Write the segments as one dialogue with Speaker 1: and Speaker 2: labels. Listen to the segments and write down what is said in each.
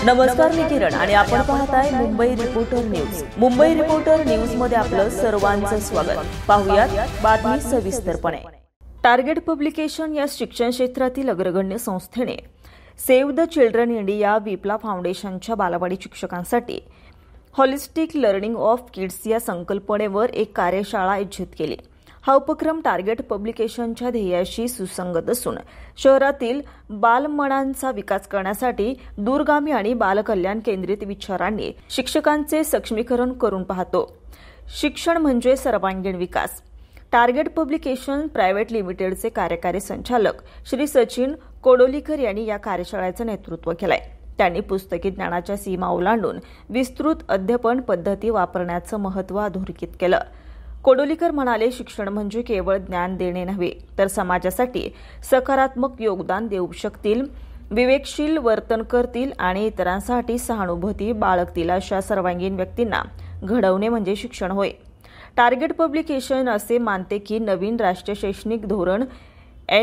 Speaker 1: नमस्कार, मी किरण आणि आपण पाहताय Mumbai reporter news. Mumbai reporter news मध्ये आपलं सर्वांचं स्वागत. पाहुयात बातमी सविस्तरपणे. टार्गेट पब्लिकेशन या शिक्षण क्षेत्रातील अग्रगण्य संस्थेने सेव्ह द चिल्ड्रन इंडिया विप्ला फाउंडेशनच्या बालवाडी शिक्षकांसाठी होलिस्टिक लर्निंग ऑफ किड्स या संकल्पनेवर एक कार्यशाळा आयोजित केली. हा उपक्रम टार्गेट पब्लिकेशनच्या ध्येयाशी सुसंगत असून शहरातील बालमनांचा विकास करण्यासाठी दूरगामी आणि बालकल्याण केंद्रित विचारांनी शिक्षकांचे सक्षमीकरण करून पाहतो. शिक्षण म्हणजे सर्वांगीण विकास. टार्गेट पब्लिकेशन प्रायव्हेट लिमिटेडचे कार्यकारी संचालक श्री सचिन कोडोलीकर यांनी या कार्यशाळेचं नेतृत्व केलंय. त्यांनी पुस्तकी ज्ञानाच्या सीमा ओलांडून विस्तृत अध्यापन पद्धती वापरण्याचं महत्त्व अधोरेखित केलं. कोडोलीकर म्हणाले, शिक्षण म्हणजे केवळ ज्ञान देणे नव्हे, तर समाजासाठी सकारात्मक योगदान देऊ शकतील, विवेकशील वर्तन करतील आणि इतरांसाठी सहानुभूती बाळगतील अशा सर्वांगीण व्यक्तींना घडवणे म्हणजे शिक्षण होय. टार्गेट पब्लिकेशन असे मानते की नवीन राष्ट्रीय शैक्षणिक धोरण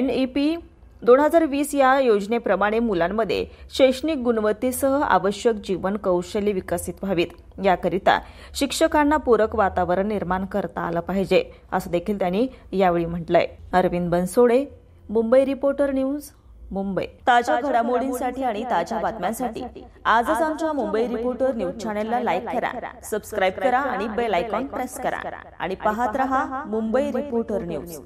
Speaker 1: NEP 2020 या योजनेप्रमाणे मुलांमध्ये शैक्षणिक गुणवत्तेसह आवश्यक जीवन कौशल्य विकसित व्हावीत. याकरिता शिक्षकांना पूरक वातावरण निर्माण करता आलं पाहिजे, असं देखील त्यांनी यावेळी म्हटलंय. Arvind Bansode, Mumbai reporter news, Mumbai. ताज्या घडामोडींसाठी आणि ताज्या बातम्यांसाठी आजच आमच्या मुंबई रिपोर्टर न्यूज चॅनलला लाईक करा, सबस्क्राईब करा आणि बेल आयकॉन प्रेस करा आणि पाहत रहा मुंबई रिपोर्टर न्यूज.